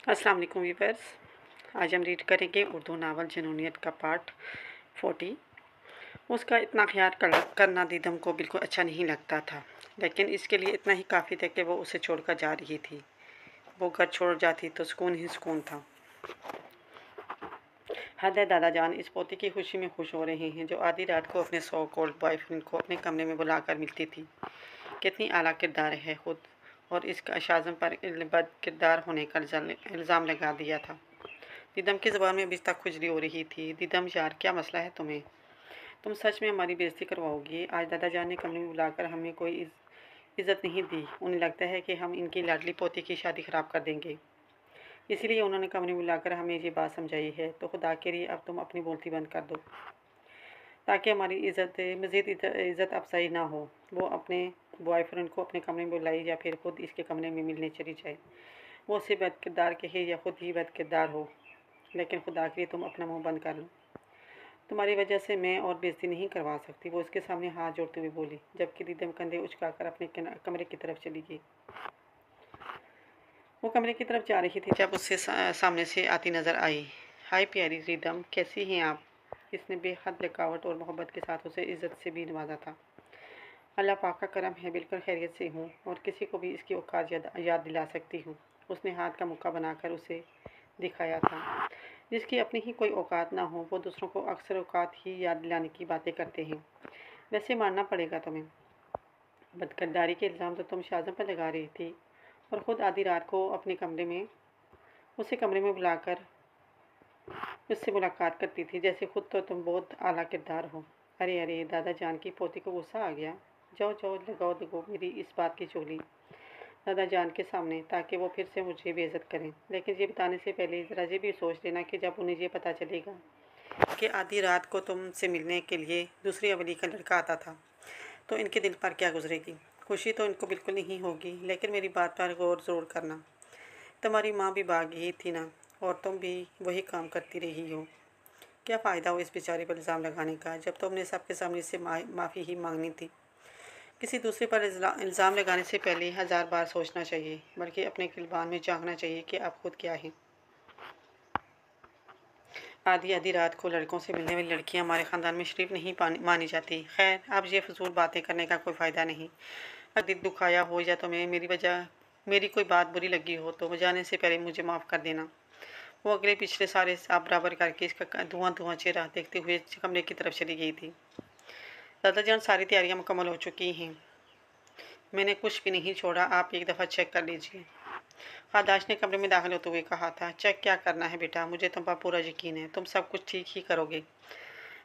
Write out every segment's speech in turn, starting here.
अस्सलाम वालेकुम व्यूअर्स। आज हम रीड करेंगे उर्दू नावल जुनूनियत का पार्ट 40। उसका इतना ख्याल करना दीदम को बिल्कुल अच्छा नहीं लगता था, लेकिन इसके लिए इतना ही काफ़ी था कि वो उसे छोड़कर जा रही थी। वो घर छोड़ जाती तो सुकून ही सुकून था। हद है, दादा जान इस पोते की खुशी में खुश हो रहे हैं जो आधी रात को अपने सो कॉल्ड बॉयफ्रेंड को अपने कमरे में बुलाकर मिलती थी। कितनी आला किरदार है खुद, और इसका शाज़म पर बद किरदार होने का इल्ज़ाम लगा दिया था। दीदम की ज़बान में अभी तक खुजली हो रही थी। दीदम यार, क्या मसला है तुम्हें? तुम सच में हमारी बेइज्जती करवाओगी? आज दादा जान ने कमरे में बुलाकर हमें कोई इज़्ज़त नहीं दी। उन्हें लगता है कि हम इनकी लाडली पोती की शादी ख़राब कर देंगे, इसीलिए उन्होंने कमरे में बुलाकर हमें ये बात समझाई है। तो खुदा के लिए अब तुम अपनी बोलती बंद कर दो, ताकि हमारी मज़ीद इज़्ज़त अफजाई ना हो। वो अपने बॉयफ्रेंड को अपने कमरे में बुलाई या फिर खुद इसके कमरे में मिलने चली जाए। वो उसे बद किरदार कहे या खुद ही बद किरदार हो, लेकिन खुदा के लिए तुम अपना मुंह बंद कर लो। तुम्हारी वजह से मैं और बेइज्जती नहीं करवा सकती, वो उसके सामने हाथ जोड़ते हुए बोली, जबकि दीदम कंधे उचकाकर अपने कमरे की तरफ चली गई। वो कमरे की तरफ जा रही थी जब उससे सामने से आती नज़र आई। हाय प्यारी दीदम, कैसी हैं आप? इसने बेहद लिकावट और मोहब्बत के साथ उसे इज्जत से भी नवाजा था। अल्लाह पाक का करम है, बिल्कुल खैरियत से हूँ और किसी को भी इसकी औकात याद दिला सकती हूँ। उसने हाथ का मुक्का बनाकर उसे दिखाया था। जिसकी अपनी ही कोई औकात ना हो, वो दूसरों को अक्सर औकात ही याद दिलाने की बातें करते हैं। वैसे मानना पड़ेगा तुम्हें, बदकिरदारी के इल्ज़ाम तो तुम शाज़म पर लगा रही थी और ख़ुद आधी रात को अपने उसे कमरे में बुलाकर उससे मुलाकात करती थी, जैसे खुद तो तुम बहुत आला किरदार हो। अरे अरे, दादा जान की पोती को गुस्सा आ गया। जाओ जाओ, लगाओ दगो मेरी इस बात की चोली दादा जान के सामने, ताकि वो फिर से मुझे बेइज्जत करें। लेकिन ये बताने से पहले ज़रा ये भी सोच लेना कि जब उन्हें ये पता चलेगा कि आधी रात को तुमसे मिलने के लिए दूसरी अवली का लड़का आता था, तो इनके दिल पर क्या गुजरेगी। खुशी तो इनको बिल्कुल नहीं होगी, लेकिन मेरी बात पर गौर ज़रूर करना। तुम्हारी माँ भी भाग गई थी ना, और तुम भी वही काम करती रही हो। क्या फ़ायदा हो इस बेचारे पर इल्ज़ाम लगाने का, जब तुमने सबके सामने इससे माफ़ी ही मांगनी थी। किसी दूसरे पर इल्ज़ाम लगाने से पहले 1000 बार सोचना चाहिए, बल्कि अपने गिरबान में झांकना चाहिए कि आप खुद क्या हैं। आधी आधी रात को लड़कों से मिलने वाली लड़कियां हमारे ख़ानदान में शरीफ नहीं मानी जाती। खैर, अब ये फजूल बातें करने का कोई फ़ायदा नहीं। अगर दिल दुखाया हो या तुम्हें मेरी कोई बात बुरी लगी हो, तो जाने से पहले मुझे माफ़ कर देना। वो अगले पिछले सारे आप बराबर करके इसका धुआं धुआं चेहरा देखते हुए कमरे की तरफ चली गई थी। दादा जान, सारी तैयारियां मुकम्मल हो चुकी हैं। मैंने कुछ भी नहीं छोड़ा, आप एक दफ़ा चेक कर लीजिए। आदाश ने कमरे में दाखिल होते हुए कहा था। चेक क्या करना है बेटा, मुझे तुम पर पूरा यकीन है, तुम सब कुछ ठीक ही करोगे।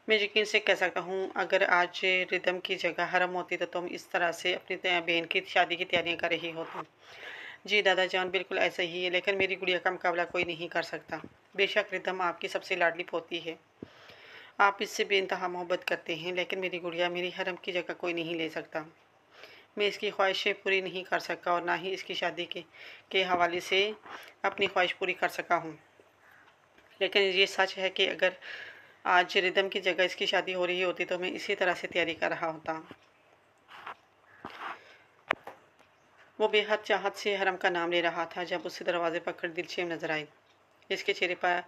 मैं यकीन से कह सकता हूँ, अगर आज रिदम की जगह हरम होती तो तुम इस तरह से अपनी बहन की शादी की तैयारियां कर रही होती। जी दादा जान, बिल्कुल ऐसा ही है, लेकिन मेरी गुड़िया का मुकाबला कोई नहीं कर सकता। बेशक रिदम आपकी सबसे लाडली पोती है, आप इससे बेइंतहा मोहब्बत करते हैं, लेकिन मेरी गुड़िया मेरी हरम की जगह कोई नहीं ले सकता। मैं इसकी ख्वाहिशें पूरी नहीं कर सका और ना ही इसकी शादी के हवाले से अपनी ख्वाहिश पूरी कर सका हूँ। लेकिन ये सच है कि अगर आज रिदम की जगह इसकी शादी हो रही होती तो मैं इसी तरह से तैयारी कर रहा होता। वो बेहद चाहत से हरम का नाम ले रहा था जब उसे दरवाजे पर खड़ी दिलशेम नजर आई। इसके चेहरे पर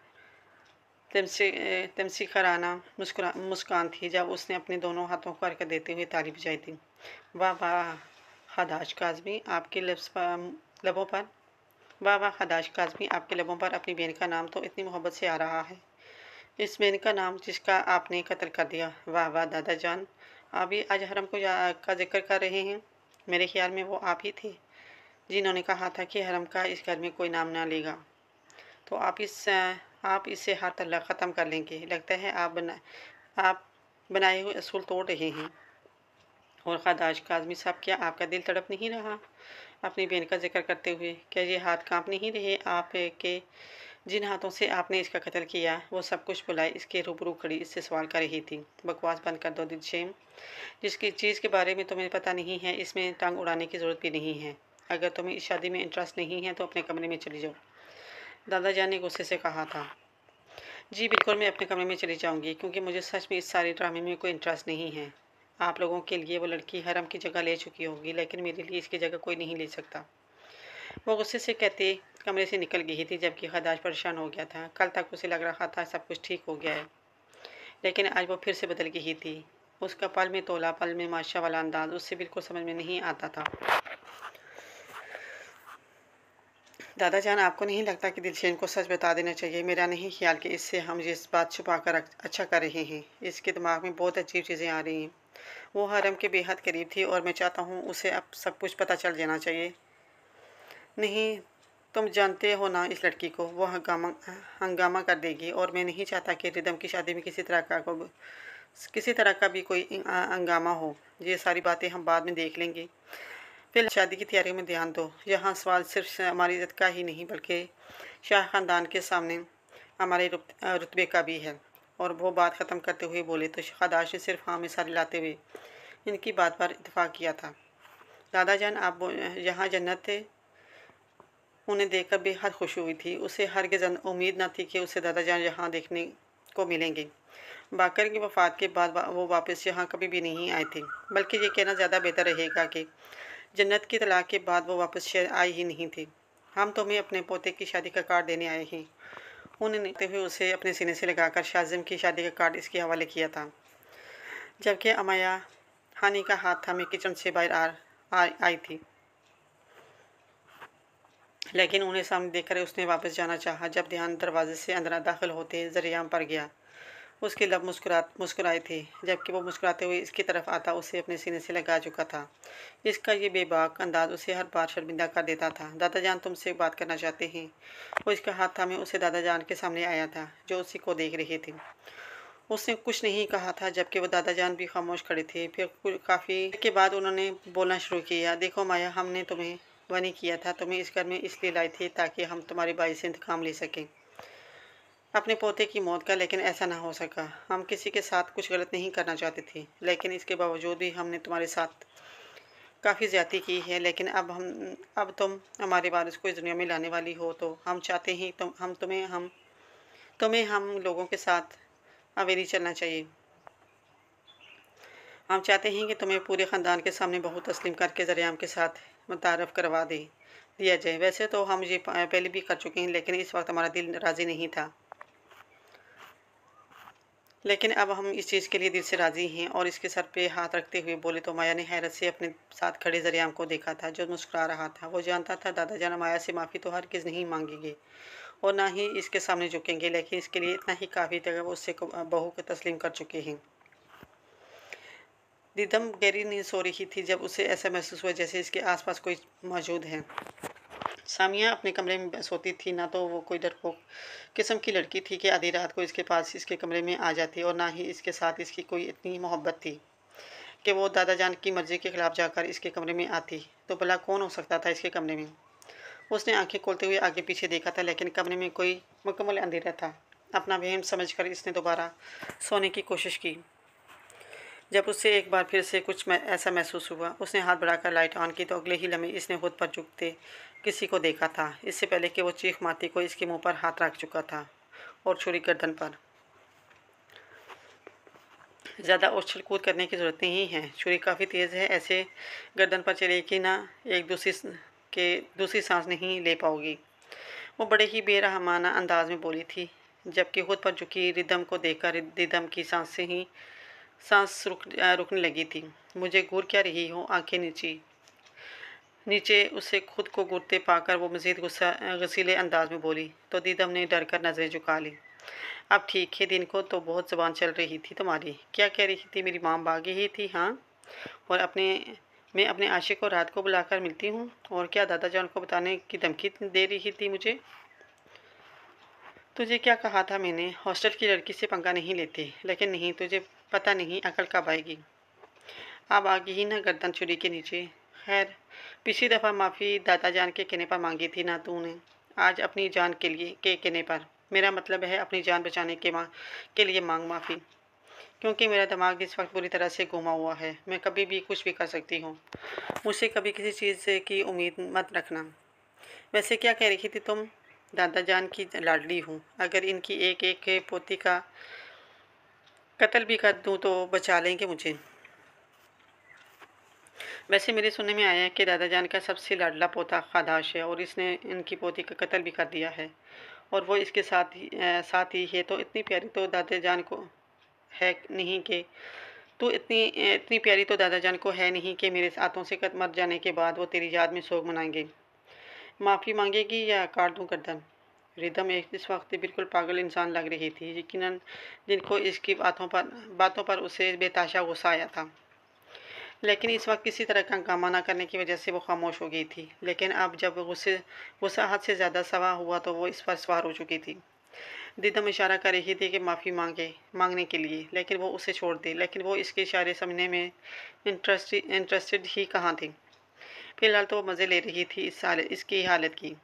तमसी खराना मुस्कान थी जब उसने अपने दोनों हाथों को हरकत देते हुए ताली बजाई थी। वाह वाह खदाश काज़मी, आपके लबों पर वाह वाह खदाश काज़मी, आपके लबों पर अपनी बहन का नाम तो इतनी मोहब्बत से आ रहा है। इस बहन का नाम जिसका आपने कत्ल कर दिया। वाह वाह दादा जान, आप भी आज हरम का जिक्र कर रहे हैं। मेरे ख्याल में वो आप ही थे जिन्होंने कहा था कि हरम का इस घर में कोई नाम ना लेगा। तो आप इससे हर तल्ला ख़त्म कर लेंगे। लगता है आप बनाए हुए असूल तोड़ रहे हैं। और खदाश काज़मी साहब, क्या आपका दिल तड़प नहीं रहा अपनी बहन का जिक्र करते हुए? क्या ये हाथ कांप नहीं रहे आप के जिन हाथों से आपने इसका कत्ल किया? वो सब कुछ बुलाए इसके रूबरू खड़ी इससे सवाल कर रही थी। बकवास बंद कर दो दिलशेम, जिसकी चीज़ के बारे में तुम्हें पता नहीं है इसमें टांग उड़ाने की ज़रूरत भी नहीं है। अगर तुम्हें इस शादी में इंटरेस्ट नहीं है तो अपने कमरे में चली जाओ, दादा जान ने गुस्से से कहा था। जी बिल्कुल, मैं अपने कमरे में चली जाऊंगी, क्योंकि मुझे सच में इस सारे ड्रामे में कोई इंटरेस्ट नहीं है। आप लोगों के लिए वो लड़की हरम की जगह ले चुकी होगी, लेकिन मेरे लिए इसकी जगह कोई नहीं ले सकता। वो गुस्से से कहते कमरे से निकल गई थी, जबकि खदाश परेशान हो गया था। कल तक उसे लग रहा था सब कुछ ठीक हो गया है, लेकिन आज वो फिर से बदल गई थी। उसका पल में तोला, पल में माशा वाला अंदाज उससे बिल्कुल समझ में नहीं आता था। दादा जान, आपको नहीं लगता कि दिलशेन को सच बता देना चाहिए? मेरा नहीं ख्याल कि इससे हम ये बात छुपा कर अच्छा कर रहे हैं। इसके दिमाग में बहुत अजीब चीज़ें आ रही हैं। वो हरम के बेहद करीब थी और मैं चाहता हूँ उसे अब सब कुछ पता चल जाना चाहिए। नहीं, तुम जानते हो ना इस लड़की को, वो हंगामा कर देगी और मैं नहीं चाहता कि रिदम की शादी में किसी तरह का भी कोई हंगामा हो। ये सारी बातें हम बाद में देख लेंगे। फिलहाल शादी की तैयारियों में ध्यान दो। यहाँ सवाल सिर्फ हमारी इज़्ज़त का ही नहीं, बल्कि शाह ख़ानदान के सामने हमारे रुतबे का भी है। और वो बात ख़त्म करते हुए बोले तो खदाश ने सिर्फ हाँ में सर हिलाते हुए इनकी बात पर इत्तेफाक किया था। दादा जान, आप यहाँ जन्नत थे। उन्हें देखकर बेहद खुशी हुई थी। उसे हरगिज़ उम्मीद न थी कि उसे दादा जान यहाँ देखने को मिलेंगे। बाकर की वफ़ात के बाद वो वापस यहाँ कभी भी नहीं आए थे। बल्कि ये कहना ज़्यादा बेहतर रहेगा कि जन्नत की तलाक के बाद वो वापस शहर आए ही नहीं थे। हम तुम्हें अपने पोते की शादी का कार्ड देने आए हैं। उन्होंने देखते हुए उसे अपने सीने से लगाकर शाज़िम की शादी का कार्ड इसके हवाले किया था। जबकि अमाया हानि का हाथ थामे किचन से बाहर आई थी, लेकिन उन्हें सामने देखकर उसने वापस जाना चाहा। जब ध्यान दरवाजे से अंदर दाखिल होते जरियाम पर गया, उसके लब मुस्कुराए थे, जबकि वो मुस्कुराते हुए इसकी तरफ आता उसे अपने सीने से लगा चुका था। इसका ये बेबाक अंदाज उसे हर बार शर्मिंदा कर देता था। दादा जान तुमसे बात करना चाहते हैं। वो इसका हाथ थामे उसे दादा जान के सामने आया था, जो उसी को देख रहे थे। उसने कुछ नहीं कहा था, जबकि वो दादा जान भी खामोश खड़े थे। फिर काफ़ी के बाद उन्होंने बोलना शुरू किया। देखो माया, हमने तुम्हें बनी किया था, तुम्हें इस घर में इसलिए लाए थे ताकि हम तुम्हारे भाई से इंतकाम ले सकें अपने पोते की मौत का, लेकिन ऐसा ना हो सका। हम किसी के साथ कुछ गलत नहीं करना चाहते थे, लेकिन इसके बावजूद भी हमने तुम्हारे साथ काफ़ी ज़्यादती की है। लेकिन अब तुम हमारे वारिस को इस दुनिया में लाने वाली हो, तो हम चाहते हैं तुम्हें हम लोगों के साथ अवेरी चलना चाहिए। हम चाहते हैं कि तुम्हें पूरे ख़ानदान के सामने बहू तस्लीम करके ज़रियाम के साथ मुतारफ़ करवा दिया जाए। वैसे तो हम ये पहले भी कर चुके हैं, लेकिन इस वक्त हमारा दिल राज़ी नहीं था। लेकिन अब हम इस चीज़ के लिए दिल से राज़ी हैं। और इसके सर पे हाथ रखते हुए बोले तो माया ने हैरत से अपने साथ खड़े ज़रियाम को देखा था, जो मुस्कुरा रहा था। वो जानता था दादा जान माया से माफ़ी तो हरगिज़ नहीं मांगेंगे और ना ही इसके सामने झुकेंगे, लेकिन इसके लिए इतना ही काफ़ी था वो उससे बहू को तस्लीम कर चुके हैं। दीदम गहरी नींद सो रही थी जब उसे ऐसा महसूस हुआ जैसे इसके आसपास कोई मौजूद है। सामिया अपने कमरे में सोती थी। ना तो वो कोई डरपोक किस्म की लड़की थी कि आधी रात को इसके पास इसके कमरे में आ जाती, और ना ही इसके साथ इसकी कोई इतनी मोहब्बत थी कि वो दादा जान की मर्ज़ी के खिलाफ जाकर इसके कमरे में आती। तो भला कौन हो सकता था इसके कमरे में? उसने आंखें खोलते हुए आगे पीछे देखा था, लेकिन कमरे में कोई मुकम्मल अंधेरा था। अपना वहम समझकर इसने दोबारा सोने की कोशिश की। जब उससे एक बार फिर से कुछ ऐसा महसूस हुआ, उसने हाथ बढ़ाकर लाइट ऑन की, तो अगले ही लम्हे इसने खुद पर झुकते किसी को देखा था। इससे पहले कि वो चीख मारती, कोई इसके मुंह पर हाथ रख चुका था और छुरी गर्दन पर। ज़्यादा उछल कूद करने की ज़रूरत नहीं है, छुरी काफ़ी तेज़ है, ऐसे गर्दन पर चलेगी ना दूसरी सांस नहीं ले पाओगी। वो बड़े ही बेरहमाना अंदाज में बोली थी, जबकि खुद पर झुकी रिदम को देखकर रिदम की सांस रुकने लगी थी। मुझे घूर क्या रही हो? आंखें नीचे उसे खुद को घूरते पाकर वो मज़ीद गसीले अंदाज में बोली, तो दीदम ने डर कर नज़रें झुका ली। अब ठीक है, दिन को तो बहुत ज़बान चल रही थी तुम्हारी। क्या कह रही थी? मेरी माँ भागी ही थी, हाँ? और मैं अपने आशिक को रात को बुलाकर मिलती हूँ। और क्या दादा जान को बताने की धमकी दे रही थी मुझे? तुझे क्या कहा था मैंने? हॉस्टल की लड़की से पंगा नहीं लेते। लेकिन नहीं, तुझे पता नहीं अकल कब आएगी। अब आ गई ही ना गर्दन छुरी के नीचे। खैर, पिछली दफ़ा माफ़ी दादा जान के कहने पर मांगी थी ना तूने, आज अपनी जान के कहने पर। मेरा मतलब है अपनी जान बचाने के लिए मांग माफ़ी, क्योंकि मेरा दिमाग इस वक्त पूरी तरह से घुमा हुआ है। मैं कभी भी कुछ भी कर सकती हूँ। मुझसे कभी किसी चीज़ की उम्मीद मत रखना। वैसे क्या कह रही थी तुम? दादा जान की लाडली हूँ। अगर इनकी एक एक पोती का कत्ल भी कर दूँ तो बचा लेंगे मुझे। वैसे मेरे सुनने में आया है कि दादा जान का सबसे लाडला पोता खादाश है और इसने इनकी पोती का कत्ल भी कर दिया है और वो इसके साथ ही है। तो इतनी प्यारी तो दादा जान को है नहीं कि तो इतनी प्यारी तो दादा जान को है नहीं कि मेरे हाथों से मर जाने के बाद वो तेरी याद में शोक मनाएंगे। माफ़ी मांगेगी या काट दूँ गर्दन। रिदम एक इस वक्त बिल्कुल पागल इंसान लग रही थी, यकीनन जिनको इसकी बातों पर उसे बेताशा गुस्सा आया था। लेकिन इस वक्त किसी तरह का हंगामा ना करने की वजह से वो खामोश हो गई थी। लेकिन अब जब गुस्सा हद से ज़्यादा सवार हुआ तो वो इस पर सवार हो चुकी थी। दीदम इशारा कर रही थी कि माफ़ी मांगने के लिए, लेकिन वो उसे छोड़ दे। लेकिन वो इसके इशारे समझने में इंटरेस्टेड ही कहाँ थी। फिलहाल तो वो मज़े ले रही थी इसकी हालत की।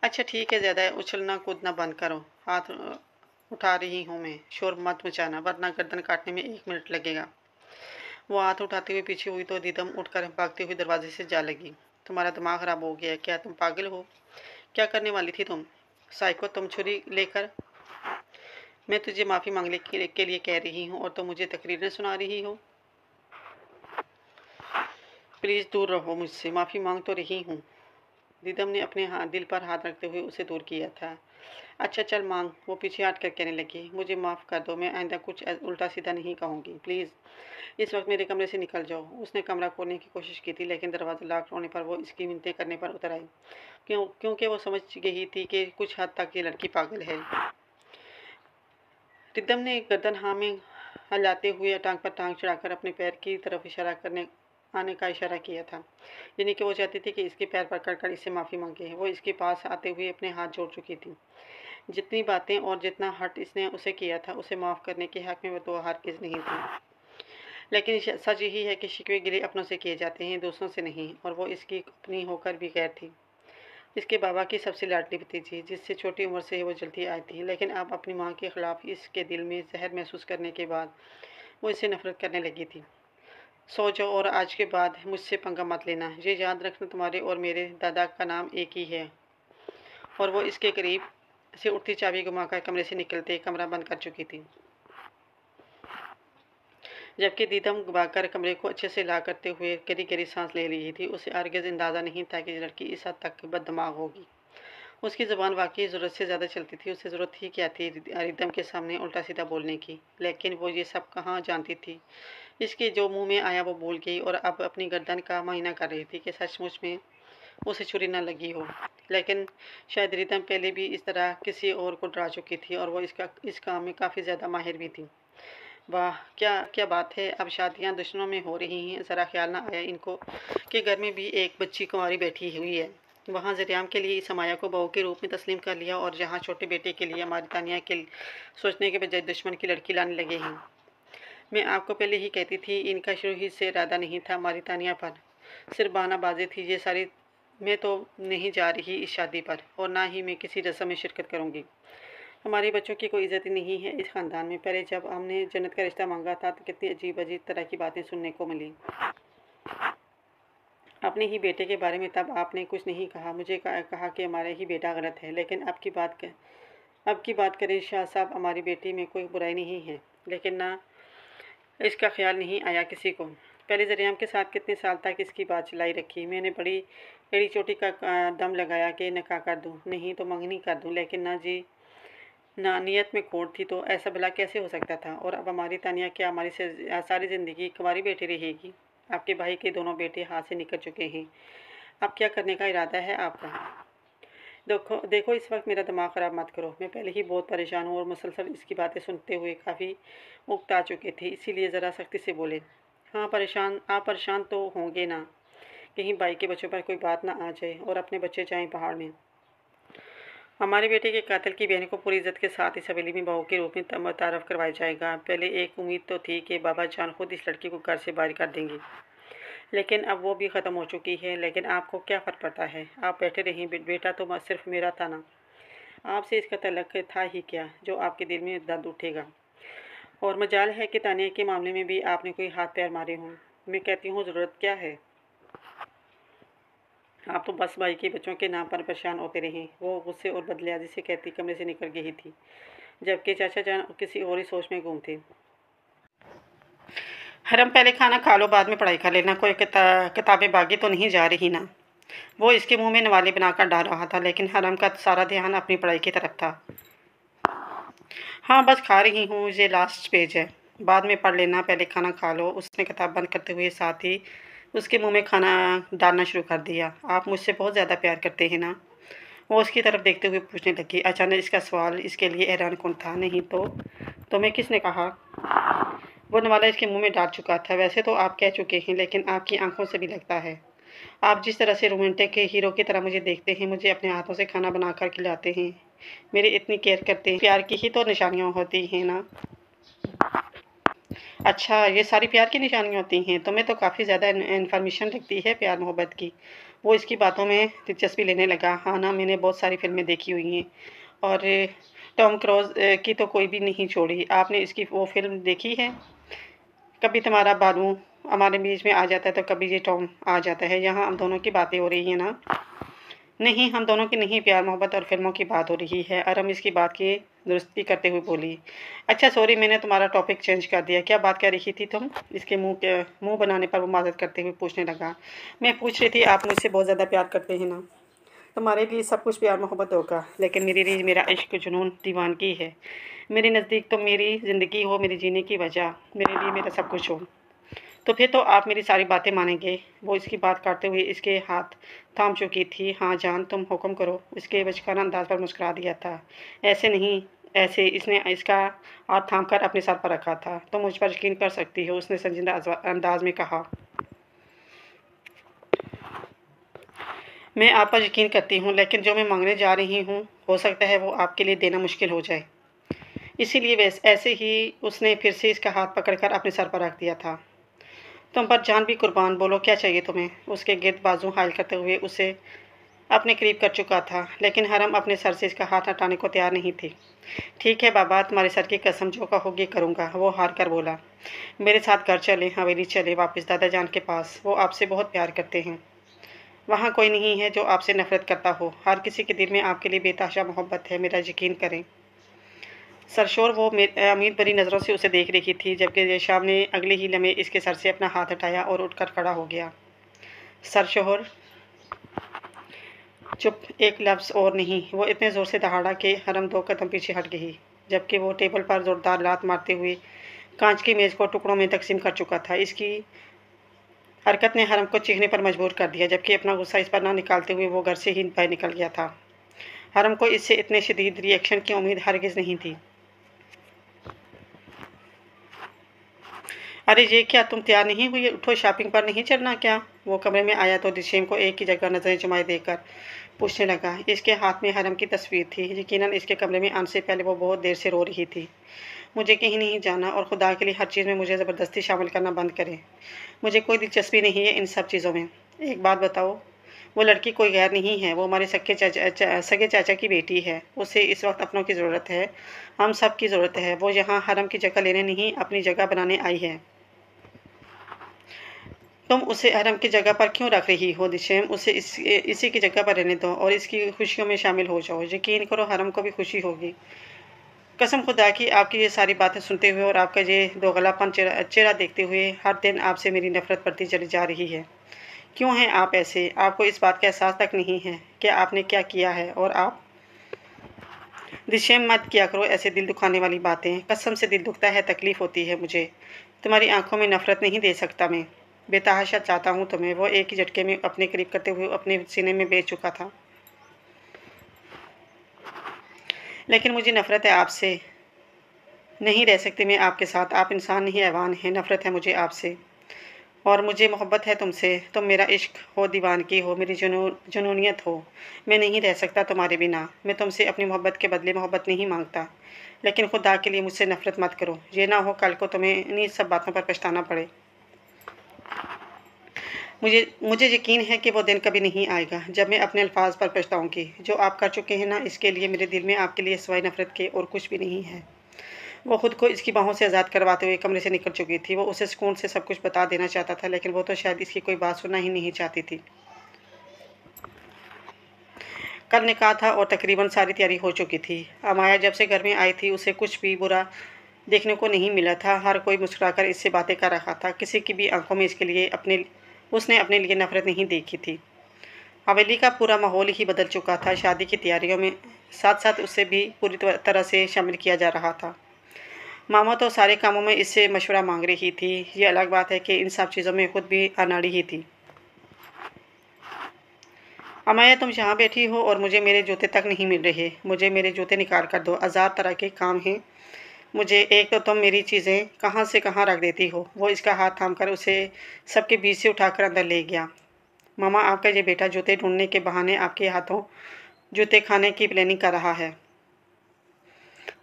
अच्छा ठीक है, ज़्यादा उछलना कूदना बंद करो। हाथ उठा रही हूँ मैं, शोर मत मचाना वरना गर्दन काटने में 1 मिनट लगेगा। वो हाथ उठाते हुए पीछे हुई तो दीदम उठकर भागते हुए दरवाजे से जा लगी। तुम्हारा दिमाग खराब हो गया क्या? तुम पागल हो? क्या करने वाली थी तुम? साइको, तुम छुरी लेकर? मैं तुझे माफ़ी मांगने के लिए कह रही हूँ और तुम मुझे तकरीरें सुना रही हो। प्लीज़ दूर रहो मुझसे, माफ़ी मांग तो रही हूँ। दीदम ने अपने दिल पर हाथ रखते हुए उसे दूर किया था। अच्छा चल मांग, वो पीछे हट कर कहने लगी। मुझे माफ़ कर दो, मैं आइंदा कुछ उल्टा सीधा नहीं कहूँगी। प्लीज़ इस वक्त मेरे कमरे से निकल जाओ। उसने कमरा खोलने की कोशिश की थी, लेकिन दरवाज़ा लॉक होने पर वो इसकी मिन्नतें करने पर उतर आई। क्योंकि वो समझ गई थी कि कुछ हद तक ये लड़की पागल है। रिदम ने गर्दन हाँ में हिलाते हुए टांग पर टांग चढ़ाकर अपने पैर की तरफ आने का इशारा किया था, यानी कि वो चाहती थी कि इसके पैर पकड़कर इससे माफ़ी मांगे। वो इसके पास आते हुए अपने हाथ जोड़ चुकी थी। जितनी बातें और जितना हर्ट इसने उसे किया था, उसे माफ़ करने के हक में वो तो हरगिज़ नहीं थी। लेकिन सच यही है कि शिकवे गिले अपनों से किए जाते हैं, दूसरों से नहीं। और वो इसकी अपनी होकर भी गैर थी। इसके बाबा की सबसे लाडली भतीजी, जिससे छोटी उम्र से वो जलती आई थी। लेकिन अब अपनी माँ के खिलाफ इसके दिल में जहर महसूस करने के बाद वो इससे नफरत करने लगी थी। सो जाओ और आज के बाद मुझसे पंगा मत लेना। ये याद रखना, तुम्हारे और मेरे दादा का नाम एक ही है। और वो इसके करीब से उठती चाबी घुमाकर कमरे से निकलते कमरा बंद कर चुकी थी। जबकि दीदम भागकर कमरे को अच्छे से ला करते हुए गहरी गहरी सांस ले रही थी। उसे हरगिज़ अंदाज़ा नहीं था कि लड़की इस हद तक बददिमाग होगी। उसकी ज़ुबान वाकई ज़रूरत से ज़्यादा चलती थी। उसे ज़रूरत ही क्या थी रिदम के सामने उल्टा सीधा बोलने की। लेकिन वो ये सब कहाँ जानती थी। इसके जो मुंह में आया वो बोल गई और अब अपनी गर्दन का मायना कर रही थी कि सचमुच में उसे छुरी न लगी हो। लेकिन शायद रिदम पहले भी इस तरह किसी और को डरा चुकी थी और वो इस काम में काफ़ी ज़्यादा माहिर भी थी। वाह, क्या क्या बात है! अब शादियाँ दुश्मनों में हो रही हैं। ज़रा ख्याल ना आया इनको कि घर में भी एक बच्ची कुँवारी बैठी हुई है। वहाँ ज़रियाम के लिए इस हमाया को बहू के रूप में तस्लीम कर लिया और जहाँ छोटे बेटे के लिए हमारी तानिया के सोचने के बजाय दुश्मन की लड़की लाने लगे हैं। मैं आपको पहले ही कहती थी, इनका शुरू ही से इरादा नहीं था हमारी तानिया पर। सिर्फ बहानाबाजी थी ये सारी। मैं तो नहीं जा रही इस शादी पर और ना ही मैं किसी रस्म में शिरकत करूँगी। हमारे बच्चों की कोई इज़्ज़त ही नहीं है इस ख़ानदान में। पहले जब हमने जन्नत का रिश्ता मांगा था तो कितनी अजीब-अजीब तरह की बातें सुनने को मिली। अपने ही बेटे के बारे में तब आपने कुछ नहीं कहा। मुझे कहा कि हमारा ही बेटा गलत है। लेकिन अब की बात करें शाह साहब, हमारी बेटी में कोई बुराई नहीं है। लेकिन ना इसका ख्याल नहीं आया किसी को। पहले ज़रियाम के साथ कितने साल तक इसकी बात चलाई रखी। मैंने बड़ी एड़ी चोटी का दम लगाया कि निकाह कर दूँ, नहीं तो मंगनी कर दूँ। लेकिन ना जी, ना, नियत में खोट थी तो ऐसा भला कैसे हो सकता था। और अब हमारी तानिया क्या हमारी से सारी ज़िंदगी कुंवारी बेटी रहेगी? आपके भाई के दोनों बेटे हाथ से निकल चुके हैं। अब क्या करने का इरादा है आपका? देखो देखो, इस वक्त मेरा दिमाग ख़राब मत करो। मैं पहले ही बहुत परेशान हूँ और मुसलसल इसकी बातें सुनते हुए काफ़ी उकता चुके थे। इसीलिए ज़रा सख्ती से बोले। हाँ, आप परेशान तो होंगे ना, कहीं भाई के बच्चों पर कोई बात ना आ जाए और अपने बच्चे जाएं पहाड़ में। हमारे बेटे के कातिल की बहन को पूरी इज्जत के साथ इस हवेली में बहू के रूप में मुतारफ़ करवाया जाएगा। पहले एक उम्मीद तो थी कि बाबा जान खुद इस लड़की को घर से बाहर कर देंगे, लेकिन अब वो भी ख़त्म हो चुकी है। लेकिन आपको क्या फ़र्क पड़ता है? आप बैठे रहिए। बेटा तो सिर्फ मेरा था ना, आपसे इसका तल्लुक़ था ही क्या जो आपके दिल में दर्द उठेगा। और मजाल है कि तानिया के मामले में भी आपने कोई हाथ पैर मारे हों। मैं कहती हूँ, ज़रूरत क्या है? आप तो बस भाई के बच्चों के नाम पर परेशान होते रहे। वो गुस्से और बदलियाजी से कहती कमरे से निकल गई थी, जबकि चाचा जान किसी और ही सोच में गुम थे। हरम पहले खाना खा लो, बाद में पढ़ाई कर लेना। कोई किताबें भागी तो नहीं जा रही ना? वो इसके मुंह में नवाले बनाकर डाल रहा था, लेकिन हरम का सारा ध्यान अपनी पढ़ाई की तरफ था। हाँ, बस खा रही हूँ, ये लास्ट पेज है, बाद में पढ़ लेना, पहले खाना खा लो। उसने किताब बंद करते हुए साथ ही उसके मुंह में खाना डालना शुरू कर दिया। आप मुझसे बहुत ज़्यादा प्यार करते हैं ना? वो उसकी तरफ देखते हुए पूछने लगी। अचानक इसका सवाल इसके लिए हैरान कौन था। नहीं तो तुम्हें किसने कहा? वो नवाला इसके मुंह में डाल चुका था। वैसे तो आप कह चुके हैं, लेकिन आपकी आंखों से भी लगता है। आप जिस तरह से रोमांटिक के हीरो की तरह मुझे देखते हैं, मुझे अपने हाथों से खाना बनाकर खिलाते हैं, मेरी इतनी केयर करते हैं, प्यार की ही तो निशानियाँ होती हैं ना? अच्छा, ये सारी प्यार की निशानियाँ होती हैं? तुम्हें तो काफ़ी ज़्यादा इन्फॉर्मेशन लगती है प्यार मोहब्बत की। वो इसकी बातों में दिलचस्पी लेने लगा। हाँ ना, मैंने बहुत सारी फ़िल्में देखी हुई हैं, और टॉम क्रूज़ की तो कोई भी नहीं छोड़ी। आपने इसकी वो फ़िल्म देखी है? कभी तुम्हारा बालू हमारे बीच में आ जाता है, तो कभी ये टॉम आ जाता है। यहाँ हम दोनों की बातें हो रही हैं ना? नहीं, हम दोनों की नहीं, प्यार मोहब्बत और फ़िल्मों की बात हो रही है। अरम इसकी बात की दुरुस्ती करते हुए बोली। अच्छा सॉरी, मैंने तुम्हारा टॉपिक चेंज कर दिया। क्या बात कर रही थी तुम? इसके मुँह बनाने पर वो माज़रत करते हुए पूछने लगा। मैं पूछ रही थी, आप मुझसे बहुत ज़्यादा प्यार करते हैं ना? तुम्हारे लिए सब कुछ प्यार मोहब्बत होगा, लेकिन मेरे लिए मेरा इश्क, जुनून, दीवानगी है। मेरे नज़दीक तुम मेरी ज़िंदगी हो, मेरी जीने की वजह, मेरे लिए मेरा सब कुछ हो। तो फिर तो आप मेरी सारी बातें मानेंगे? वो इसकी बात काटते हुए इसके हाथ थाम चुकी थी। हाँ जान, तुम हुक्म करो। इसके बचकाना अंदाज पर मुस्कुरा दिया था। ऐसे नहीं, ऐसे। इसने इसका हाथ थाम कर अपने सर पर रखा था। तुम मुझ पर यकीन कर सकती हो, उसने संजीदा अंदाज में कहा। मैं आप पर यकीन करती हूँ, लेकिन जो मैं मांगने जा रही हूँ, हो सकता है वो आपके लिए देना मुश्किल हो जाए। इसीलिए वैसे ऐसे ही उसने फिर से इसका हाथ पकड़कर अपने सर पर रख दिया था। तुम पर जान भी कुर्बान, बोलो क्या चाहिए तुम्हें? उसके गिर्द बाजू हायल करते हुए उसे अपने करीब कर चुका था, लेकिन हरम अपने सर से इसका हाथ हटाने को तैयार नहीं थी। ठीक है बाबा, तुम्हारे सर की कसम, जो कहोगे करूँगा, वो हार कर बोला। मेरे साथ घर चले, हवेली चले, वापस दादा जान के पास। वो आपसे बहुत प्यार करते हैं। वहाँ कोई नहीं है जो आपसे नफरत करता हो। हर किसी के दिल में आपके लिए बेतहाशा मोहब्बत है, मेरा यकीन करें। सरशोर वो उम्मीद भरी नज़रों से उसे देख रही थी, जबकि रेशाम ने अगले ही लम्हे इसके सर से अपना हाथ हटाया और उठकर खड़ा हो गया। सरशोर चुप, एक लफ्ज़ और नहीं। वो इतने ज़ोर से दहाड़ा कि हरम 2 कदम पीछे हट गई, जबकि वो टेबल पर ज़ोरदार लात मारते हुए कांच की मेज़ को टुकड़ों में तकसीम कर चुका था। इसकी हरकत ने हरम को चीखने पर मजबूर कर दिया, जबकि अपना गुस्सा इस पर ना निकालते हुए वो घर से ही बाहर निकल गया था। हरम को इससे इतने शदीद रिएक्शन की उम्मीद हरगिज़ नहीं थी। अरे ये क्या, तुम तैयार नहीं हुई? उठो, शॉपिंग पर नहीं चलना क्या? वो कमरे में आया तो दिशेम को एक ही जगह नजरें जमाए देकर पूछने लगा। इसके हाथ में हरम की तस्वीर थी। यकीनन इसके कमरे में आने से पहले वो बहुत देर से रो रही थी। मुझे कहीं नहीं जाना, और खुदा के लिए हर चीज़ में मुझे ज़बरदस्ती शामिल करना बंद करें। मुझे कोई दिलचस्पी नहीं है इन सब चीज़ों में। एक बात बताओ, वो लड़की कोई गैर नहीं है, वो हमारे सगे चाचा की बेटी है। उसे इस वक्त अपनों की ज़रूरत है, हम सब की ज़रूरत है। वो यहाँ हरम की जगह लेने नहीं, अपनी जगह बनाने आई है। तुम उसे हरम की जगह पर क्यों रख रही हो दिशेम? उसे इसी की जगह पर रहने दो और इसकी खुशियों में शामिल हो जाओ। यकीन करो, हरम को भी खुशी होगी। कसम खुदा की, आपकी ये सारी बातें सुनते हुए और आपका ये दोगलापन चेहरा देखते हुए हर दिन आपसे मेरी नफरत बढ़ती चली जा रही है। क्यों हैं आप ऐसे? आपको इस बात का एहसास तक नहीं है कि आपने क्या किया है। और आप दिशेम, मत किया करो ऐसे दिल दुखाने वाली बातें। कसम से दिल दुखता है, तकलीफ़ होती है मुझे। तुम्हारी आंखों में नफरत नहीं दे सकता मैं। बेतहाशा चाहता हूँ तुम्हें। वो एक ही झटके में अपने करीब करते हुए अपने सीने में बेच चुका था। लेकिन मुझे नफरत है आपसे। नहीं रह सकती मैं आपके साथ। आप इंसान नहीं, हैवान हैं। नफरत है मुझे आपसे, और मुझे मोहब्बत है तुमसे। तुम मेरा इश्क हो, दीवानगी हो, मेरी जुनूनियत हो। मैं नहीं रह सकता तुम्हारे बिना। मैं तुमसे अपनी मोहब्बत के बदले मोहब्बत नहीं मांगता, लेकिन खुदा के लिए मुझसे नफरत मत करो। ये ना हो कल को तुम्हें इन्हीं सब बातों पर पछताना पड़े। मुझे यकीन है कि वो दिन कभी नहीं आएगा जब मैं अपने अल्फाज पर पछताऊँगी। जो आप कर चुके हैं ना, इसके लिए मेरे दिल में आपके लिए सिवाय नफरत के और कुछ भी नहीं है। वो खुद को इसकी बाहों से आज़ाद करवाते हुए कमरे से निकल चुकी थी। वो उसे सुकून से सब कुछ बता देना चाहता था, लेकिन वो तो शायद इसकी कोई बात सुनना ही नहीं चाहती थी। कल निकाह था और तकरीबन सारी तैयारी हो चुकी थी। अमाया जब से घर में आई थी, उसे कुछ भी बुरा देखने को नहीं मिला था। हर कोई मुस्कुराकर इससे बातें कर रहा था। किसी की भी आंखों में उसने अपने लिए नफरत नहीं देखी थी। हवेली का पूरा माहौल ही बदल चुका था। शादी की तैयारियों में साथ साथ उसे भी पूरी तरह से शामिल किया जा रहा था। मामा तो सारे कामों में इससे मशवरा मांग रही थी। ये अलग बात है कि इन सब चीज़ों में खुद भी अनाड़ी ही थी। अमाया, तुम यहाँ बैठी हो और मुझे मेरे जूते तक नहीं मिल रहे। मुझे मेरे जूते निकाल कर दो। हजार तरह के काम हैं मुझे। एक तो तुम मेरी चीज़ें कहाँ से कहाँ रख देती हो। वो इसका हाथ थाम कर उसे सबके बीच से उठाकर अंदर ले गया। मामा, आपका ये बेटा जूते ढूंढने के बहाने आपके हाथों जूते खाने की प्लानिंग कर रहा है।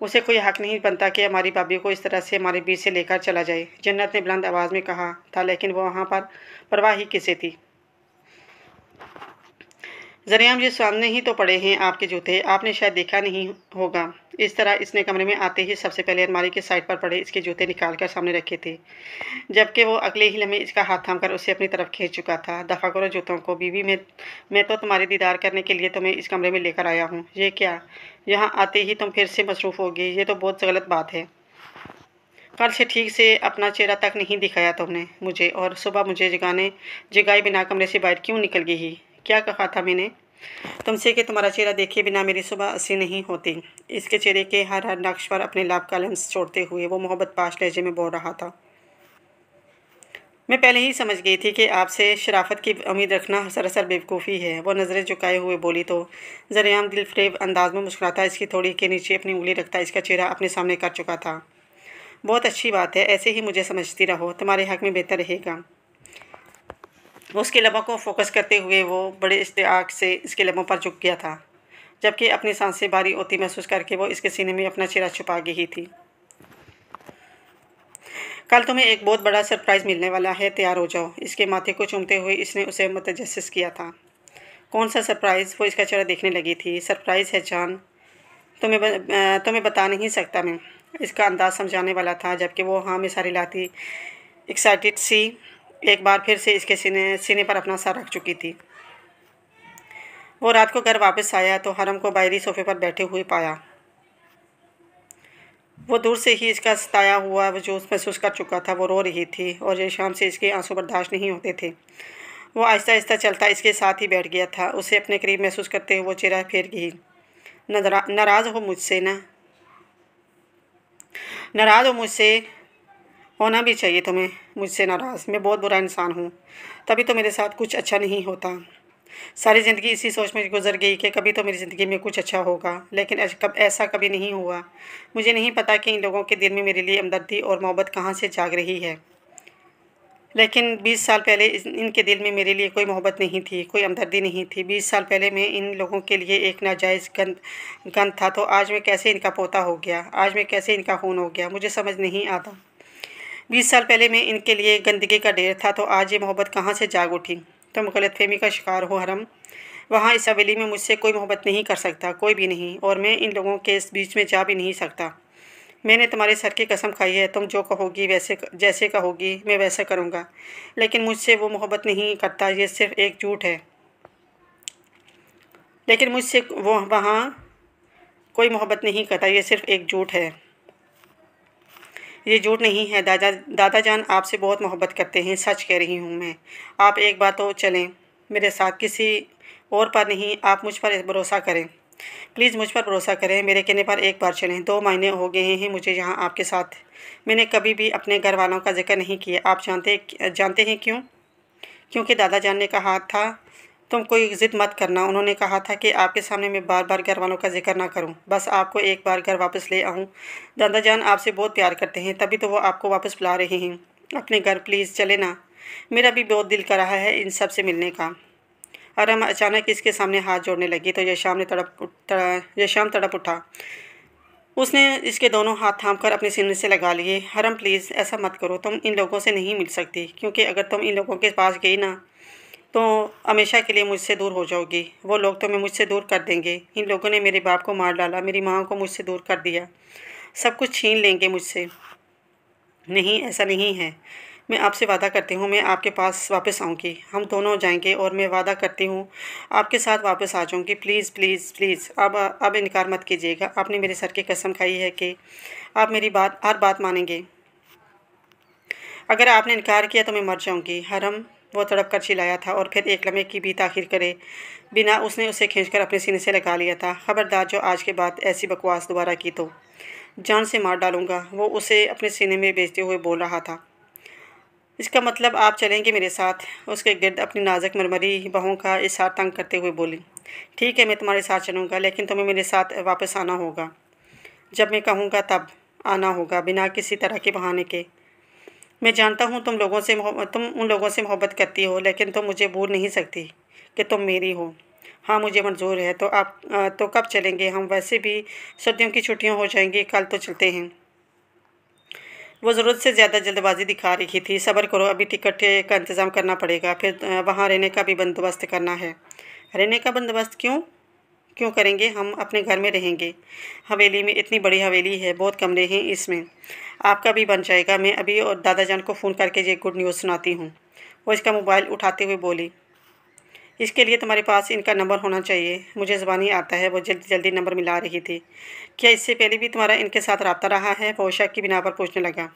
उसे कोई हक नहीं बनता कि हमारी भाभी को इस तरह से हमारे बीच से लेकर चला जाए। जन्नत ने बुलंद आवाज़ में कहा था, लेकिन वो वहाँ पर परवाह ही किसे थी। जरियाम, जी सामने ही तो पड़े हैं आपके जूते, आपने शायद देखा नहीं होगा। इस तरह इसने कमरे में आते ही सबसे पहले अलमारी के साइड पर पड़े इसके जूते निकाल कर सामने रखे थे, जबकि वो अगले ही लम्हे इसका हाथ थाम कर उसे अपनी तरफ खींच चुका था। दफ़ा करो जूतों को बीवी, मैं तो तुम्हारे दीदार करने के लिए तुम्हें इस कमरे में लेकर आया हूँ। ये क्या, यहाँ आते ही तुम फिर से मसरूफ़ होगी? ये तो बहुत गलत बात है। कल से ठीक से अपना चेहरा तक नहीं दिखाया तुमने मुझे, और सुबह मुझे जगाए बिना कमरे से बाहर क्यों निकल गई? क्या कहा था मैंने तुमसे कि तुम्हारा चेहरा देखे बिना मेरी सुबह अच्छी नहीं होती? इसके चेहरे के हर नक्श पर अपने लाभ का लेंस छोड़ते हुए वो मोहब्बत पाश लहजे में बोल रहा था। मैं पहले ही समझ गई थी कि आपसे शराफत की उम्मीद रखना सरासर बेवकूफ़ी है। वो नज़रें झुकाए हुए बोली तो जरियाम दिलफरेब अंदाज में मुस्कुराता इसकी थोड़ी के नीचे अपनी उंगली रखता इसका चेहरा अपने सामने कर चुका था। बहुत अच्छी बात है, ऐसे ही मुझे समझती रहो, तुम्हारे हक में बेहतर रहेगा। उसके लबों को फोकस करते हुए वो बड़े इश्तियाक से इसके लबों पर झुक गया था, जबकि अपनी सांसें भारी होती महसूस करके वो इसके सीने में अपना चेहरा छुपा गई थी। कल तुम्हें एक बहुत बड़ा सरप्राइज़ मिलने वाला है, तैयार हो जाओ। इसके माथे को चूमते हुए इसने उसे मुतजस्सिस किया था। कौन सा सरप्राइज़? वो इसका चेहरा देखने लगी थी। सरप्राइज़ है जान, तुम्हें बता नहीं सकता मैं। इसका अंदाज समझाने वाला था, जबकि वो हाँ में सारी लाती एक्साइटेड सी एक बार फिर से इसके सीने पर अपना सर रख चुकी थी। वो रात को घर वापस आया तो हरम को बाहरी सोफे पर बैठे हुए पाया। वो दूर से ही इसका सताया हुआ वजूद महसूस कर चुका था। वो रो रही थी और ये शाम से इसके आंसू बर्दाश्त नहीं होते थे। वो आहिस्ता आहिस्ता चलता इसके साथ ही बैठ गया था। उसे अपने करीब महसूस करते हुए वो चेहरा फेर गई। नाराज़ हो मुझसे ना? नाराज़ हो मुझसे? होना भी चाहिए तुम्हें मुझसे नाराज़। मैं बहुत बुरा इंसान हूँ, तभी तो मेरे साथ कुछ अच्छा नहीं होता। सारी ज़िंदगी इसी सोच में गुजर गई कि कभी तो मेरी ज़िंदगी में कुछ अच्छा होगा, लेकिन ऐसा कभी नहीं हुआ। मुझे नहीं पता कि इन लोगों के दिल में मेरे लिए हमदर्दी और मोहब्बत कहाँ से जाग रही है, लेकिन 20 साल पहले इनके दिल में मेरे लिए कोई मोहब्बत नहीं थी, कोई हमदर्दी नहीं थी। 20 साल पहले मैं इन लोगों के लिए एक नाजायज़ गंद था, तो आज मैं कैसे इनका पोता हो गया? आज मैं कैसे इनका खून हो गया? मुझे समझ नहीं आता। 20 साल पहले मैं इनके लिए गंदगी का ढेर था, तो आज ये मोहब्बत कहाँ से जाग उठी? तुम गलतफहमी का शिकार हो हरम। वहाँ इस हवेली में मुझसे कोई मोहब्बत नहीं कर सकता, कोई भी नहीं, और मैं इन लोगों के इस बीच में जा भी नहीं सकता। मैंने तुम्हारे सर की कसम खाई है, तुम जो कहोगी जैसे कहोगी मैं वैसा करूँगा, लेकिन मुझसे वो मोहब्बत नहीं करता। ये सिर्फ एक झूठ है। लेकिन मुझसे वो वहाँ कोई मोहब्बत नहीं करता, ये सिर्फ एक झूठ है। ये झूठ नहीं है। दादा जान आपसे बहुत मोहब्बत करते हैं, सच कह रही हूँ मैं। आप एक बार तो चलें मेरे साथ, किसी और पर नहीं। आप मुझ पर भरोसा करें, प्लीज़ मुझ पर भरोसा करें। मेरे कहने पर एक बार चलें। 2 महीने हो गए हैं मुझे यहाँ आपके साथ। मैंने कभी भी अपने घर वालों का जिक्र नहीं किया। आप जानते हैं क्यों? क्योंकि दादा जान ने कहा था तुम कोई ज़िद मत करना। उन्होंने कहा था कि आपके सामने मैं बार बार घर वालों का जिक्र ना करूं, बस आपको एक बार घर वापस ले आऊं। दादा जान आपसे बहुत प्यार करते हैं, तभी तो वो आपको वापस बुला रहे हैं अपने घर। प्लीज़ चले ना, मेरा भी बहुत दिल कर रहा है इन सब से मिलने का। अरम अचानक इसके सामने हाथ जोड़ने लगी तो यशाम तड़प उठा। उसने इसके दोनों हाथ थामकर अपने सीने से लगा लिए। हरम प्लीज़ ऐसा मत करो, तुम इन लोगों से नहीं मिल सकती, क्योंकि अगर तुम इन लोगों के पास गई ना तो हमेशा के लिए मुझसे दूर हो जाओगी। वो लोग तुम्हें मुझसे दूर कर देंगे। इन लोगों ने मेरे बाप को मार डाला, मेरी माँ को मुझसे दूर कर दिया, सब कुछ छीन लेंगे मुझसे। नहीं, ऐसा नहीं है। मैं आपसे वादा करती हूँ मैं आपके पास वापस आऊँगी, हम दोनों जाएंगे और मैं वादा करती हूँ आपके साथ वापस आ जाऊँगी। प्लीज़ प्लीज़ प्लीज़ अब इनकार मत कीजिएगा। आपने मेरे सर की कसम खाई है कि आप मेरी हर बात मानेंगे। अगर आपने इनकार किया तो मैं मर जाऊँगी। हरम वो तड़प कर चिल्लाया था और फिर एक लम्हे की भी ताख़ीर करे बिना उसने उसे खींचकर अपने सीने से लगा लिया था। खबरदार जो आज के बाद ऐसी बकवास दोबारा की तो जान से मार डालूंगा, वो उसे अपने सीने में बेचते हुए बोल रहा था। इसका मतलब आप चलेंगे मेरे साथ? उसके गिर्द अपनी नाजुक मरमरी बाहों का इशारा तंग करते हुए बोली। ठीक है, मैं तुम्हारे साथ चलूँगा, लेकिन तुम्हें मेरे साथ वापस आना होगा। जब मैं कहूँगा तब आना होगा, बिना किसी तरह के बहाने के। मैं जानता हूँ तुम उन लोगों से मोहब्बत करती हो, लेकिन तुम मुझे भूल नहीं सकती कि तुम मेरी हो। हाँ, मुझे मंजूर है। तो कब चलेंगे हम? वैसे भी सर्दियों की छुट्टियाँ हो जाएंगी, कल तो चलते हैं। वो ज़रूरत से ज़्यादा जल्दबाजी दिखा रही थी। सब्र करो, अभी टिकट का इंतज़ाम करना पड़ेगा, फिर वहाँ रहने का भी बंदोबस्त करना है। रहने का बंदोबस्त क्यों क्यों करेंगे? हम अपने घर में रहेंगे। हवेली में, इतनी बड़ी हवेली है, बहुत कमरे हैं इसमें, आपका भी बन जाएगा। मैं अभी और दादा जान को फ़ोन करके ये गुड न्यूज़ सुनाती हूँ। वो इसका मोबाइल उठाते हुए बोली। इसके लिए तुम्हारे पास इनका नंबर होना चाहिए। मुझे ज़बानी आता है। वो जल्दी जल्दी नंबर मिला रही थी। क्या इससे पहले भी तुम्हारा इनके साथ रब्ता रहा है? वो शक की बिना पर पूछने लगा।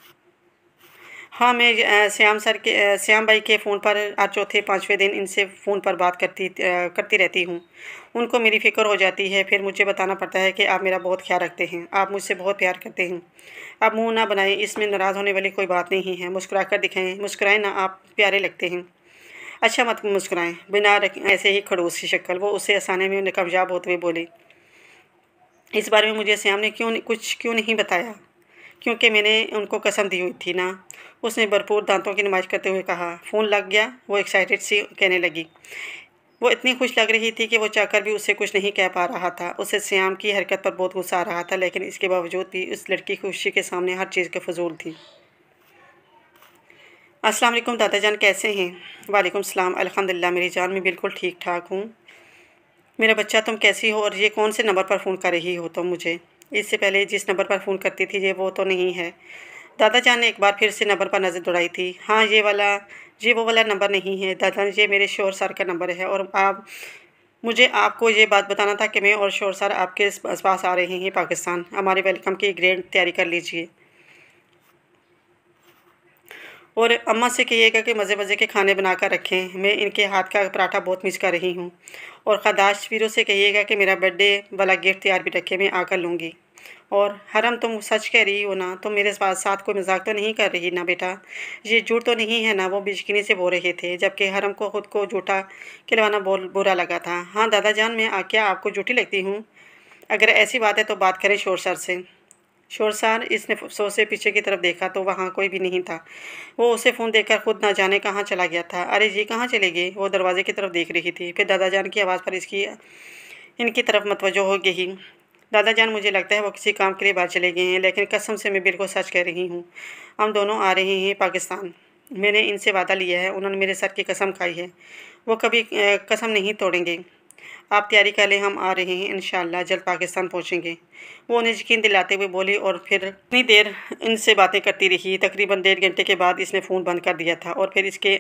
हाँ, मैं श्याम भाई के फ़ोन पर आज चौथे पाँचवें दिन इनसे फ़ोन पर बात करती रहती हूँ। उनको मेरी फ़िक्र हो जाती है, फिर मुझे बताना पड़ता है कि आप मेरा बहुत ख्याल रखते हैं, आप मुझसे बहुत प्यार करते हैं। आप मुँह ना बनाएं, इसमें नाराज़ होने वाली कोई बात नहीं है। मुस्कुरा कर दिखाएं, मुस्कुराएं ना, आप प्यारे लगते हैं। अच्छा, मत मुस्कुराएं। बिना ऐसे ही खड़ूस सी शक्ल। वो उसे हँसाने में कामयाब होते हुए बोली। इस बारे में मुझे श्याम ने क्यों नहीं बताया? क्योंकि मैंने उनको कसम दी हुई थी ना, उसने भरपूर दांतों की नुमाइश करते हुए कहा। फ़ोन लग गया? वो एक्साइटेड सी कहने लगी। वो इतनी खुश लग रही थी कि वो चाहकर भी उससे कुछ नहीं कह पा रहा था। उसे श्याम की हरकत पर बहुत गुस्सा आ रहा था, लेकिन इसके बावजूद भी उस लड़की की खुशी के सामने हर चीज़ के फजूल थी। अस्सलाम वालेकुम दादा जान, कैसे हैं? वालेकुम सलाम, अल्हम्दुलिल्लाह मेरी जान, मैं बिल्कुल ठीक ठाक हूँ। मेरा बच्चा, तुम कैसी हो और ये कौन से नंबर पर फ़ोन कर रही हो तुम मुझे? इससे पहले जिस नंबर पर फ़ोन करती थी ये वो तो नहीं है। दादा जान ने एक बार फिर से नंबर पर नज़र दौड़ाई थी। हाँ, ये वो वाला नंबर नहीं है दादा, ये मेरे शौहर सर का नंबर है। और आप मुझे आपको ये बात बताना था कि मैं और शौहर सर आपके पास आ रहे हैं पाकिस्तान। हमारे वेलकम की ग्रैंड तैयारी कर लीजिए। और अम्मा से कहिएगा कि मज़े मज़े के खाने बना कर रखें। मैं इनके हाथ का पराठा बहुत मिस कर रही हूँ। और ख़ादाश वीरों से कहिएगा कि मेरा बर्थडे वाला गिफ्ट तैयार भी रखे, मैं आकर लूँगी। और हरम, तुम सच कह रही हो ना? तुम मेरे साथ कोई मजाक तो नहीं कर रही ना बेटा? ये झूठ तो नहीं है ना? वो बेयकीनी से बोल रहे थे, जबकि हरम को खुद को झूठा खिलवाना बुरा लगा था। हाँ दादा जान, मैं क्या आपको झूठी लगती हूँ? अगर ऐसी बात है तो बात करें शोर सर से। शोरसार, इसने अफसोस से पीछे की तरफ देखा तो वहाँ कोई भी नहीं था। वो उसे फ़ोन देखकर खुद ना जाने कहाँ चला गया था। अरे जी, कहाँ चले गए? वो दरवाजे की तरफ देख रही थी। फिर दादाजान की आवाज़ पर इनकी तरफ मतवज्जो हो गई। दादाजान, मुझे लगता है वो किसी काम के लिए बाहर चले गए हैं, लेकिन कसम से मैं बिल्कुल सच कह रही हूँ। हम दोनों आ रहे हैं पाकिस्तान। मैंने इनसे वादा लिया है, उन्होंने मेरे सर की कसम खाई है। वो कभी कसम नहीं तोड़ेंगे। आप तैयारी कर लें, हम आ रहे हैं, इंशाअल्लाह जल्द पाकिस्तान पहुंचेंगे। वो उन्हें यकीन दिलाते हुए बोली और फिर इतनी देर इनसे बातें करती रही। तकरीबन 1.5 घंटे के बाद इसने फ़ोन बंद कर दिया था और फिर इसके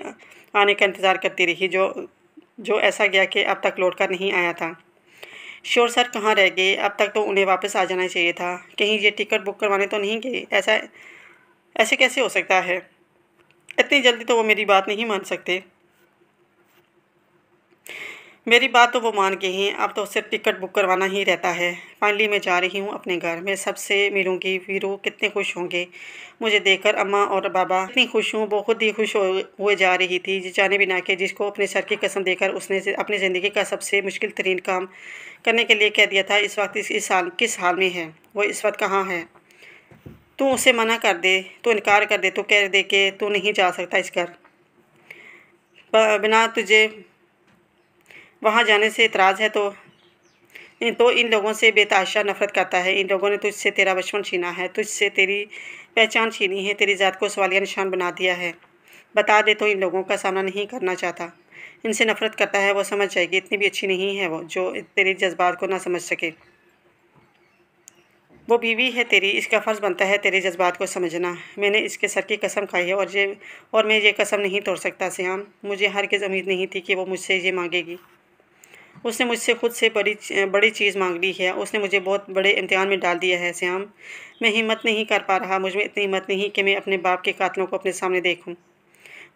आने का इंतज़ार करती रही, जो ऐसा गया कि अब तक लौट कर नहीं आया था। शोर सर कहाँ रह गए? अब तक तो उन्हें वापस आ जाना चाहिए था। कहीं ये टिकट बुक करवाने तो नहीं गए? ऐसे कैसे हो सकता है? इतनी जल्दी तो वो मेरी बात नहीं मान सकते। मेरी बात तो वो मान गए हैं, अब तो सिर्फ टिकट बुक करवाना ही रहता है। फाइनली मैं जा रही हूँ अपने घर, मैं सबसे मिलूँगी। वीरू कितने खुश होंगे मुझे देखकर। अम्मा और बाबा इतनी खुश हूँ, वो खुद ही खुश हुए जा रही थी, जाने बिना के जिसको अपने सर की कसम देकर उसने अपनी ज़िंदगी का सबसे मुश्किल तरीन काम करने के लिए कह दिया था। इस वक्त किस हाल में है वो? इस वक्त कहाँ है? तू उसे मना कर दे, तू इनकार कर दे, तो कह दे कि तू नहीं जा सकता इस घर। बिना तुझे वहाँ जाने से इतराज़ है तो इन लोगों से बेतहाशा नफ़रत करता है। इन लोगों ने तुझसे तेरा बचपन छीना है, तुझसे तेरी पहचान छीनी है, तेरी ज़ात को सवालिया निशान बना दिया है। बता दे तो इन लोगों का सामना नहीं करना चाहता, इनसे नफ़रत करता है। वो समझ जाएगी, इतनी भी अच्छी नहीं है वो जो तेरे जज्बात को ना समझ सके। वो बीवी है तेरी, इसका फ़र्ज़ बनता है तेरे जज्बात को समझना। मैंने इसके सर की कसम खाई है और मैं ये कसम नहीं तोड़ सकता श्याम। मुझे हरगिज़ उम्मीद नहीं थी कि वो मुझसे ये मांगेगी। उसने मुझसे खुद से बड़ी चीज़ मांग ली है। उसने मुझे बहुत बड़े इम्तिहान में डाल दिया है श्याम। मैं हिम्मत नहीं कर पा रहा। मुझ में इतनी हिम्मत नहीं कि मैं अपने बाप के कातलों को अपने सामने देखूं।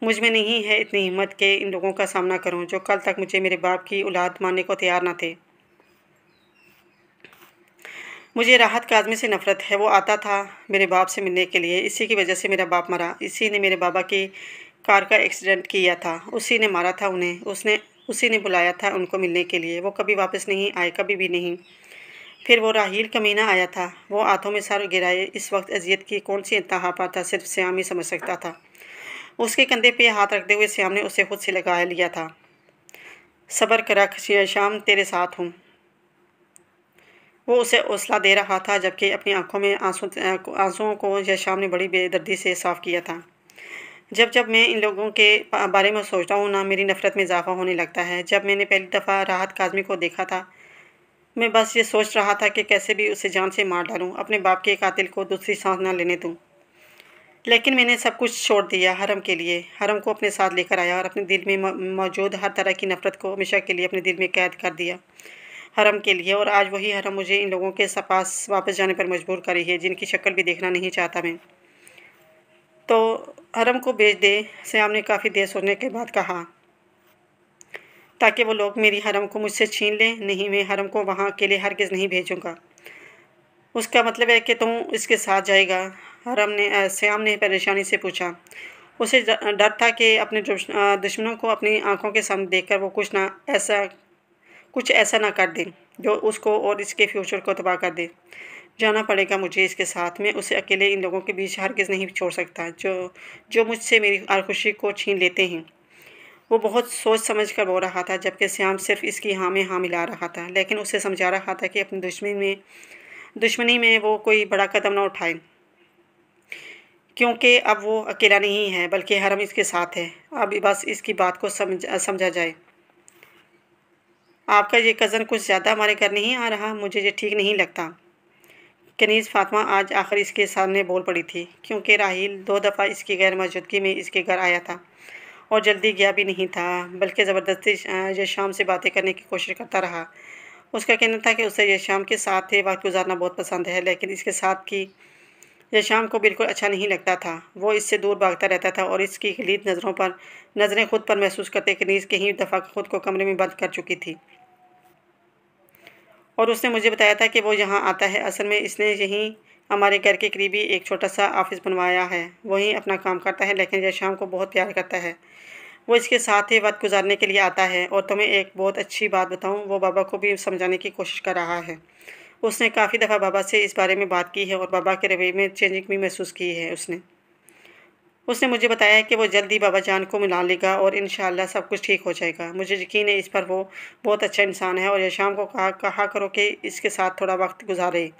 मुझ में नहीं है इतनी हिम्मत कि इन लोगों का सामना करूं जो कल तक मुझे मेरे बाप की औलाद मानने को तैयार न थे। मुझे राहत काज़मी से नफ़रत है। वो आता था मेरे बाप से मिलने के लिए। इसी की वजह से मेरा बाप मरा। इसी ने मेरे बाबा की कार का एक्सीडेंट किया था। उसी ने मारा था उन्हें। उसी ने बुलाया था उनको मिलने के लिए। वो कभी वापस नहीं आए, कभी भी नहीं। फिर वो राहील कमीना आया था। वो हाथों में सर गिराए इस वक्त अजियत की कौन सी इंतहा पर था, सिर्फ श्याम ही समझ सकता था। उसके कंधे पे हाथ रखते हुए श्याम ने उसे खुद से लगा लिया था। सब्र कर रख श्याम, तेरे साथ हूँ। वो उसे हौसला दे रहा था जबकि अपनी आंखों में आंसुओं को श्याम ने बड़ी बेदर्दी से साफ किया था। जब जब मैं इन लोगों के बारे में सोचता हूँ ना, मेरी नफ़रत में इजाफा होने लगता है। जब मैंने पहली दफ़ा राहत काज़मी को देखा था, मैं बस ये सोच रहा था कि कैसे भी उसे जान से मार डालूं, अपने बाप के कातिल को दूसरी सांस ना लेने दूं। लेकिन मैंने सब कुछ छोड़ दिया हरम के लिए। हरम को अपने साथ लेकर आया और अपने दिल में मौजूद हर तरह की नफ़रत को हमेशा के लिए अपने दिल में कैद कर दिया हरम के लिए। और आज वही हरम मुझे इन लोगों के पास वापस जाने पर मजबूर करी है जिनकी शक्ल भी देखना नहीं चाहता मैं। तो हरम को भेज दे, श्याम ने काफ़ी देर सोचने के बाद कहा, ताकि वो लोग मेरी हरम को मुझसे छीन लें। नहीं, मैं हरम को वहाँ अकेले हरगिज़ नहीं भेजूँगा। उसका मतलब है कि तुम इसके साथ जाएगा? श्याम ने परेशानी से पूछा। उसे डर था कि अपने दुश्मनों को अपनी आंखों के सामने देखकर वो कुछ ऐसा ना कर दे जो उसको और इसके फ्यूचर को तबाह कर दे। जाना पड़ेगा मुझे इसके साथ। मैं उसे अकेले इन लोगों के बीच हरगिज़ नहीं छोड़ सकता जो मुझसे मेरी हर खुशी को छीन लेते हैं। वो बहुत सोच समझ कर बोल रहा था जबकि श्याम सिर्फ इसकी हाँ में हाँ मिला रहा था, लेकिन उसे समझा रहा था कि अपनी दुश्मनी में वो कोई बड़ा कदम न उठाए, क्योंकि अब वो अकेला नहीं है बल्कि हरम इसके साथ है। अब बस इसकी बात को समझा जाए। आपका ये कज़न कुछ ज़्यादा हमारे घर नहीं आ रहा, मुझे ये ठीक नहीं लगता। कनीज़ फातिमा आज आखिर इसके सामने बोल पड़ी थी, क्योंकि राहील 2 दफ़ा इसकी गैर मौजूदगी में इसके घर आया था और जल्दी गया भी नहीं था, बल्कि ज़बरदस्ती यशाम से बातें करने की कोशिश करता रहा। उसका कहना था कि उसे यशाम के साथ वक्त गुजारना बहुत पसंद है, लेकिन इसके साथ की यशाम को बिल्कुल अच्छा नहीं लगता था। वो इससे दूर भागता रहता था और इसकी गलीद नज़रें खुद पर महसूस करते कनीज़ कई दफ़ा खुद को कमरे में बंद कर चुकी थी। और उसने मुझे बताया था कि वो यहाँ आता है। असल में इसने यहीं हमारे घर के करीबी एक छोटा सा ऑफिस बनवाया है। वहीं अपना काम करता है, लेकिन यशाम को बहुत प्यार करता है। वो इसके साथ ही वक्त गुजारने के लिए आता है। और तुम्हें एक बहुत अच्छी बात बताऊं, वो बाबा को भी समझाने की कोशिश कर रहा है। उसने काफ़ी दफ़ा बाबा से इस बारे में बात की है और बाबा के रवैये में चेंजिंग भी महसूस की है। उसने मुझे बताया है कि वो जल्दी बाबा जान को मिला लेगा और इंशाअल्लाह सब कुछ ठीक हो जाएगा। मुझे यकीन है इस पर। वो बहुत अच्छा इंसान है। और यशाम को कहा करो कि इसके साथ थोड़ा वक्त गुजारे।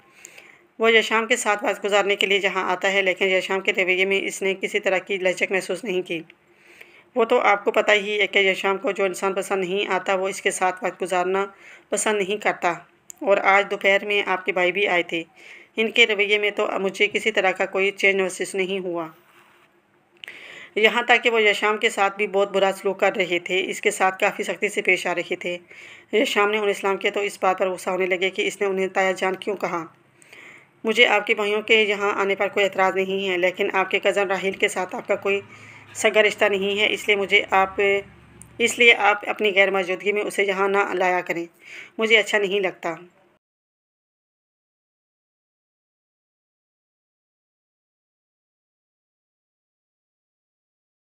वो यशाम के साथ वक्त गुजारने के लिए जहाँ आता है, लेकिन यशाम के रवैये में इसने किसी तरह की लचक महसूस नहीं की। वो तो आपको पता ही है कि यशाम को जो इंसान पसंद नहीं आता वो इसके साथ वक्त गुजारना पसंद नहीं करता। और आज दोपहर में आपके भाई भी आए थे। इनके रवैये में तो मुझे किसी तरह का कोई चेंज महसूस नहीं हुआ। यहाँ तक कि वो यशाम के साथ भी बहुत बुरा सलूक कर रहे थे, इसके साथ काफ़ी सख्ती से पेश आ रहे थे। यशाम ने उन्हें इस्लाम किया तो इस बात पर गुस्सा होने लगे कि इसने उन्हें ताया जान क्यों कहा। मुझे आपके भाइयों के यहाँ आने पर कोई एतराज़ नहीं है, लेकिन आपके कज़न राहील के साथ आपका कोई सगा रिश्ता नहीं है, इसलिए आप अपनी गैर मौजूदगी में उसे यहाँ ना लाया करें। मुझे अच्छा नहीं लगता।